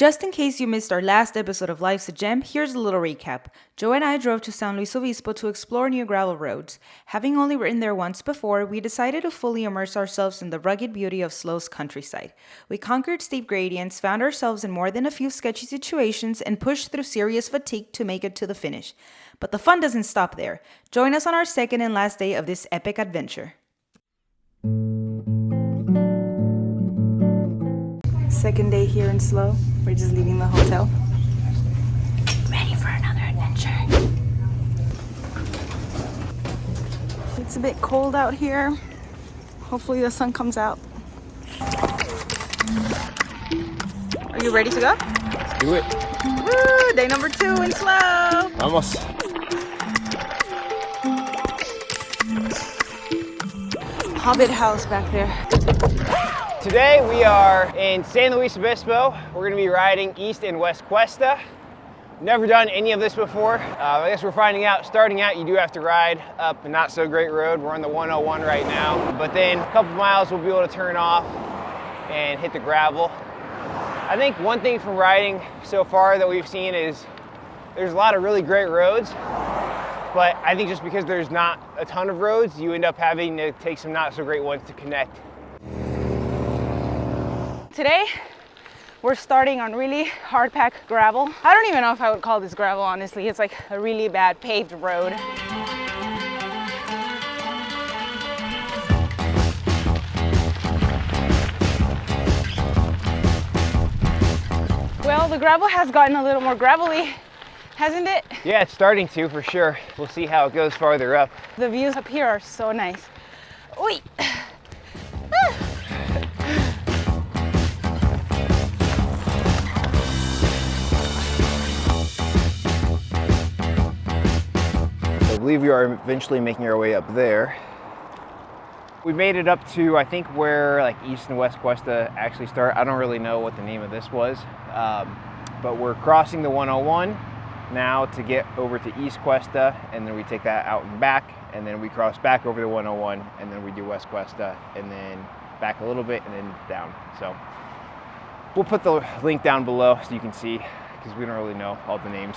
Just in case you missed our last episode of Life's a Gem, here's a little recap. Joe and I drove to San Luis Obispo to explore new gravel roads. Having only ridden there once before, we decided to fully immerse ourselves in the rugged beauty of Slo's countryside. We conquered steep gradients, found ourselves in more than a few sketchy situations, and pushed through serious fatigue to make it to the finish. But the fun doesn't stop there. Join us on our second and last day of this epic adventure. Second day here in Slo. We're just leaving the hotel. Ready for another adventure. It's a bit cold out here. Hopefully the sun comes out. Are you ready to go? Let's do it. Woo! Day number 2 in Slo. Vamos. Hobbit house back there. Today we are in San Luis Obispo. We're going to be riding east and west Cuesta. Never done any of this before. I guess we're finding out, starting out, you do have to ride up a not so great road. We're on the 101 right now, but then a couple miles we'll be able to turn off and hit the gravel. I think one thing from riding so far that we've seen is there's a lot of really great roads, but I think just because there's not a ton of roads, you end up having to take some not so great ones to connect. Today, we're starting on really hard packed gravel. I don't even know if I would call this gravel, honestly. It's like a really bad paved road. Well, the gravel has gotten a little more gravelly, hasn't it? Yeah, it's starting to, for sure. We'll see how it goes farther up. The views up here are so nice. Oi! I believe we are eventually making our way up there. We made it up to, I think, where like east and west Cuesta actually start. I don't really know what the name of this was, but we're crossing the 101 now to get over to east Cuesta, and then we take that out and back, and then we cross back over the 101, and then we do west Cuesta, and then back a little bit, and then down. So we'll put the link down below so you can see, because we don't really know all the names.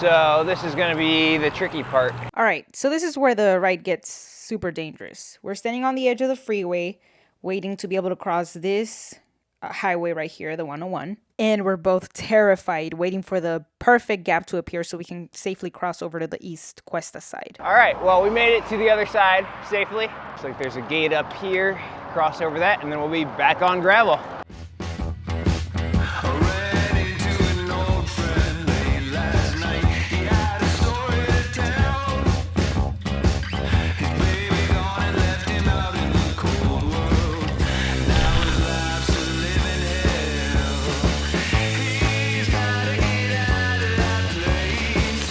So this is going to be the tricky part. All right, so this is where the ride gets super dangerous. We're standing on the edge of the freeway, waiting to be able to cross this highway right here, the 101. And we're both terrified, waiting for the perfect gap to appear so we can safely cross over to the east Cuesta side. All right, well, we made it to the other side safely. Looks like there's a gate up here, cross over that, and then we'll be back on gravel.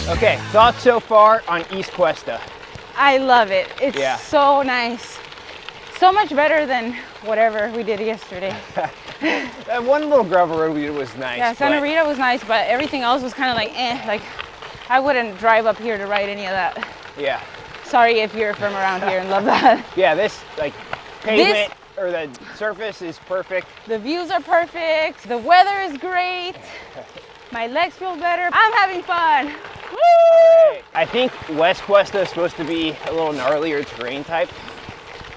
Okay, thoughts so far on East Cuesta? I love it. It's so nice. So much better than whatever we did yesterday. That one little gravel road we did was nice. Yeah, Santa Rita was nice, but everything else was kind of like, like I wouldn't drive up here to ride any of that. Yeah. Sorry if you're from around here and love that. Yeah, this like pavement or the surface is perfect. The views are perfect. The weather is great. My legs feel better. I'm having fun. Woo! Right. I think West Cuesta is supposed to be a little gnarlier terrain type,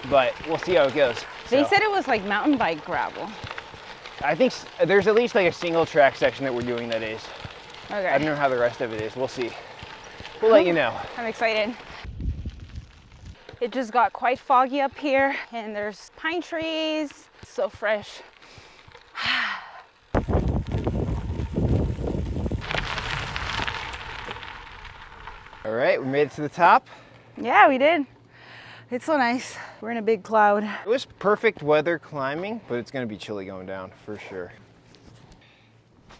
but we'll see how it goes. They said it was like mountain bike gravel. I think there's at least like a single track section that we're doing that is. Okay. I don't know how the rest of it is. We'll see. We'll let you know. I'm excited. It just got quite foggy up here, and there's pine trees. So fresh. All right, we made it to the top. Yeah, we did. It's so nice. We're in a big cloud. It was perfect weather climbing, but it's gonna be chilly going down for sure.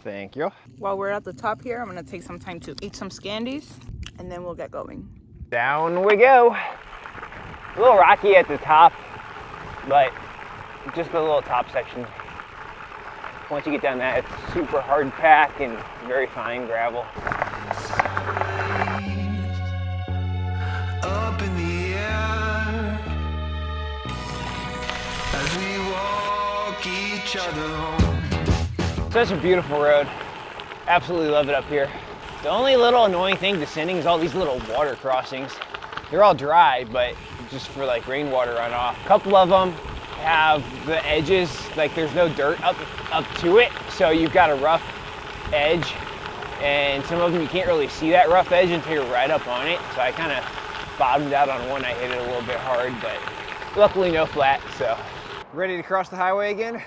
Thank you. While we're at the top here, I'm gonna take some time to eat some Scandies, and then we'll get going. Down we go. A little rocky at the top, but just the little top section. Once you get down that, it's super hard pack and very fine gravel. Up in the air as we walk each each other home. Such a beautiful road. Absolutely love it up here. The only little annoying thing descending is all these little water crossings. They're all dry, but just for like rainwater runoff. A couple of them have the edges, like there's no dirt up to it, so you've got a rough edge. And some of them you can't really see that rough edge until you're right up on it. So I kind of bottomed out on one. I hit it a little bit hard, but luckily no flat, so. Ready to cross the highway again?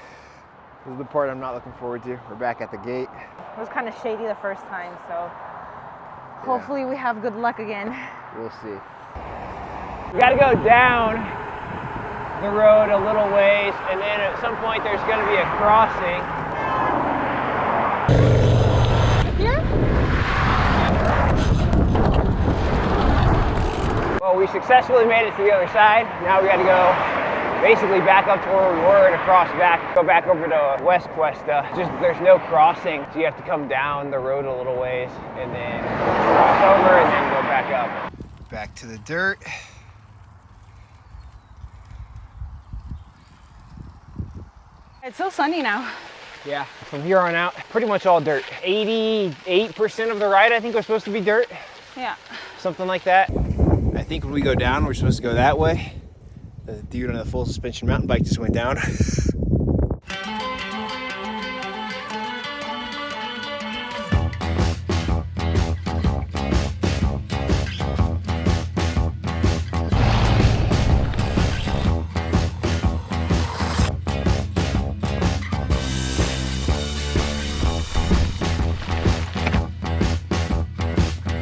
This is the part I'm not looking forward to. We're back at the gate. It was kind of shady the first time, so hopefully we have good luck again. We'll see. We gotta go down the road a little ways, and then at some point there's gonna be a crossing. Here? Well, we successfully made it to the other side. Now we gotta go basically back up to where we were and across back, go back over to West Cuesta. Just there's no crossing, so you have to come down the road a little ways and then cross over and then go back up. Back to the dirt. It's so sunny now. Yeah, from here on out, pretty much all dirt. 88% of the ride I think was supposed to be dirt. Yeah. Something like that. I think when we go down, we're supposed to go that way. The dude on the full suspension mountain bike just went down.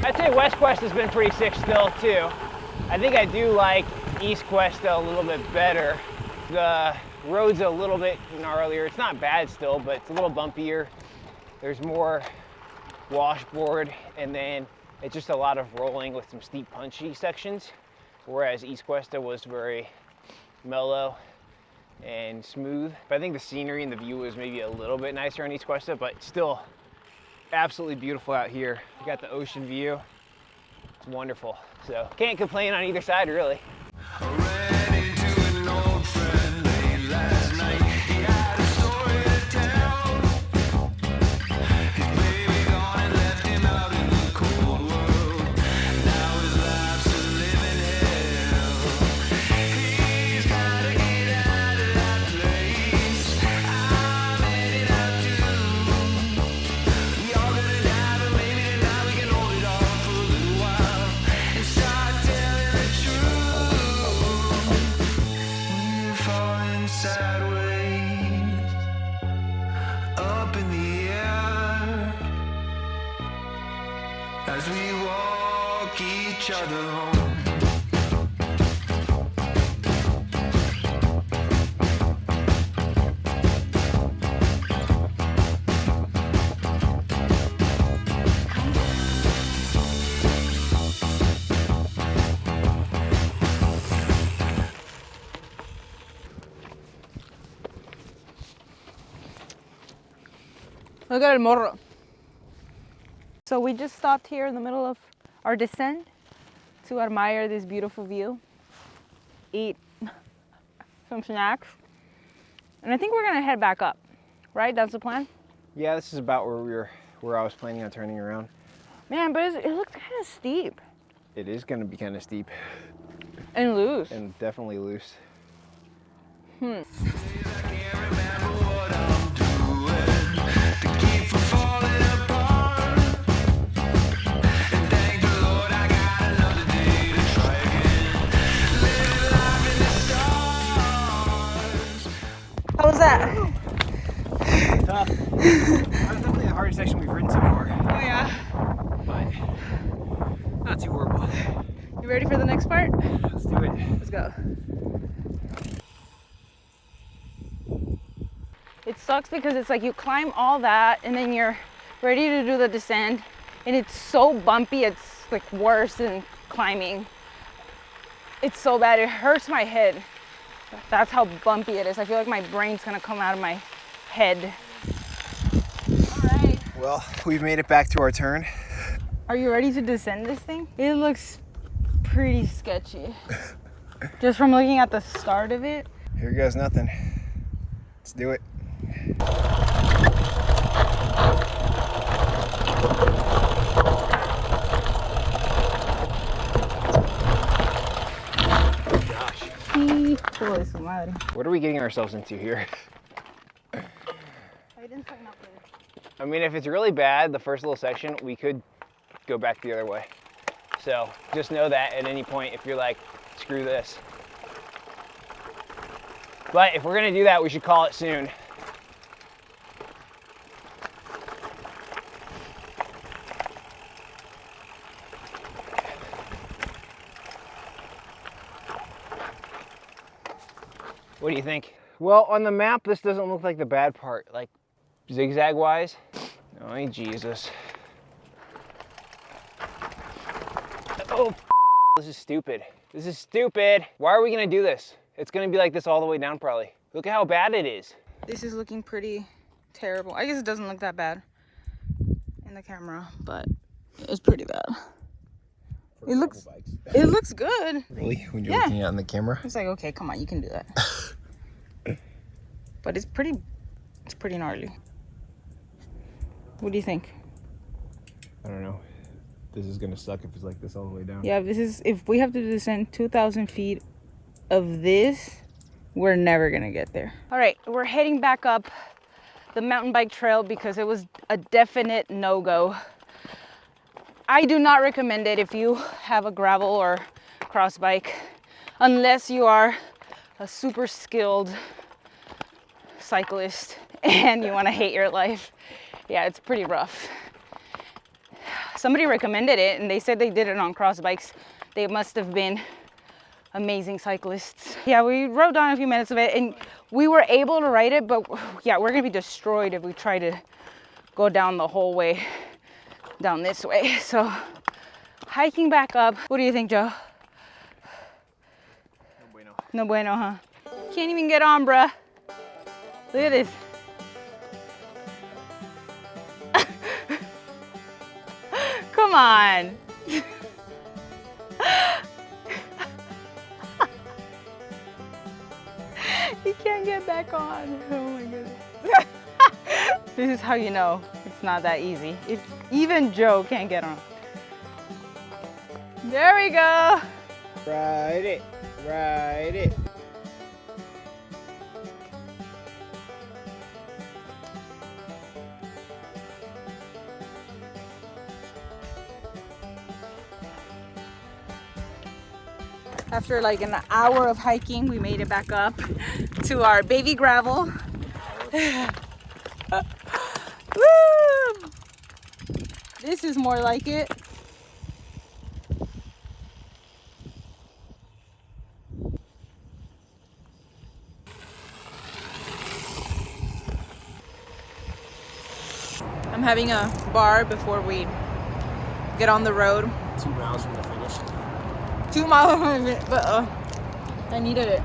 I'd say West Quest has been pretty sick still too. I think I do like East Cuesta a little bit better. The road's a little bit gnarlier. It's not bad still, but it's a little bumpier. There's more washboard, and then it's just a lot of rolling with some steep, punchy sections, whereas East Cuesta was very mellow and smooth. But I think the scenery and the view was maybe a little bit nicer on East Cuesta, but still absolutely beautiful out here. You got the ocean view. It's wonderful. So can't complain on either side, really. I ran into an old friend late last night. He had a story to tell. His baby gone and left him out in the cold world. Now his life's a living hell. He's gotta get out of that place. I'm headed out too. We all gonna die, but maybe tonight we can hold it off for a little while and start telling the truth. We're falling sideways, up in the air, as we walk each other home. Look at el morro. So we just stopped here in the middle of our descent to admire this beautiful view, eat some snacks, and I think we're gonna head back up, right? That's the plan? Yeah, this is about where I was planning on turning around. Man, but it looks kind of steep It is gonna be kind of steep and loose. and definitely loose. I can't remember what I'm doing to keep from falling apart. And thank the Lord I got another day to try again. Live life in the stars. How was that? Tough. That was definitely the hardest section we've ridden so far, Oh yeah. but not too horrible. You ready for the next part? Let's do it. Let's go. It sucks because it's like you climb all that and then you're ready to do the descent and it's so bumpy, it's like worse than climbing. It's so bad, it hurts my head. That's how bumpy it is. I feel like my brain's gonna come out of my head. All right. Well, we've made it back to our turn. Are you ready to descend this thing? It looks pretty sketchy. Just from looking at the start of it. Here goes nothing. Let's do it. Gosh. Hijo de su madre. What are we getting ourselves into here? I mean, if it's really bad, the first little section, we could go back the other way. So just know that at any point if you're like, screw this. But if we're gonna do that, we should call it soon. What do you think? Well, on the map, this doesn't look like the bad part, like zigzag wise. Oh, Jesus. Oh, this is stupid. This is stupid. Why are we gonna do this? It's gonna be like this all the way down probably. Look at how bad it is. This is looking pretty terrible. I guess it doesn't look that bad in the camera, but it's pretty bad. It looks good. Really? When you're Yeah. looking at it on the camera? It's like, okay, come on, you can do that. But it's pretty gnarly. What do you think? I don't know. This is gonna suck if it's like this all the way down. Yeah, if we have to descend 2,000 feet of this, we're never gonna get there. All right, we're heading back up the mountain bike trail because it was a definite no-go. I do not recommend it if you have a gravel or cross bike, unless you are a super skilled cyclist and you want to hate your life. Yeah, it's pretty rough. Somebody recommended it and they said they did it on cross bikes. They must have been amazing cyclists. Yeah, we rode down a few minutes of it and we were able to ride it, but yeah, we're gonna be destroyed if we try to go down the whole way down this way. So hiking back up. What do you think, Joe? No bueno. No bueno, huh? Can't even get on, bruh. Look at this. Come on. He can't get back on. Oh my goodness. This is how you know it's not that easy. If even Joe can't get on. There we go. Ride it. Ride it. After like an hour of hiking, we made it back up to our baby gravel. Woo! This is more like it. I'm having a bar before we get on the road. 2 miles from the finish. 2 miles from the finish, but I needed it.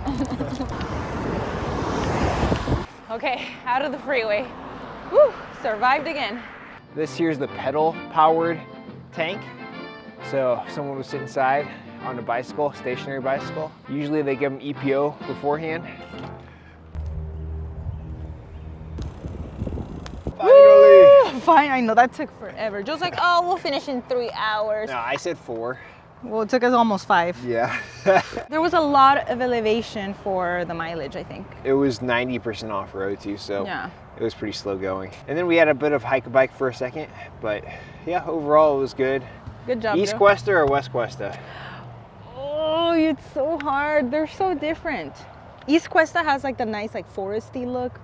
Okay, out of the freeway. Woo, survived again. This here's the pedal powered tank. So someone would sit inside on a bicycle, stationary bicycle. Usually they give them EPO beforehand. Finally! Fine, I know that took forever. Joe's like, oh, we'll finish in 3 hours. No, I said 4. Well, it took us almost 5. Yeah. There was a lot of elevation for the mileage, I think. It was 90% off road too, so Yeah. it was pretty slow going. And then we had a bit of hike a bike for a second, but yeah, overall it was good. Good job, East Joe. Cuesta or West Cuesta? Oh, it's so hard. They're so different. East Cuesta has like the nice like foresty look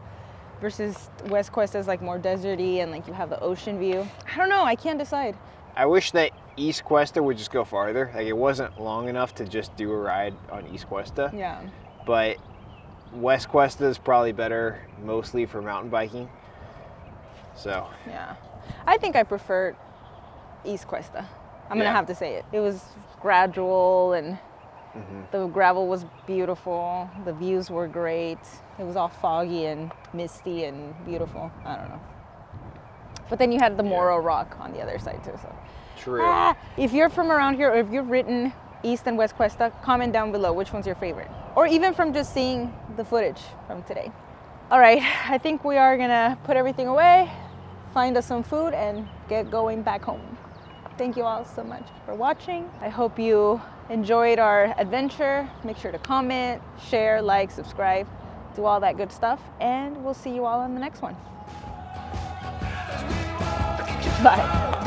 versus West Cuesta is like more deserty and like you have the ocean view. I don't know. I can't decide. I wish that East Cuesta would just go farther. Like it wasn't long enough to just do a ride on East Cuesta. Yeah. But West Cuesta is probably better mostly for mountain biking. So Yeah. I think I preferred East Cuesta. I'm going to Yeah. have to say it. It was gradual and the gravel was beautiful. The views were great. It was all foggy and misty and beautiful. I don't know. But then you had the Moro Rock on the other side too. So. true. If you're from around here or if you've ridden East and West Cuesta, comment down below which one's your favorite. Or even from just seeing the footage from today. All right, I think we are gonna put everything away, find us some food, and get going back home. Thank you all so much for watching. I hope you enjoyed our adventure. Make sure to comment, share, like, subscribe, do all that good stuff, and we'll see you all in the next one. Bye.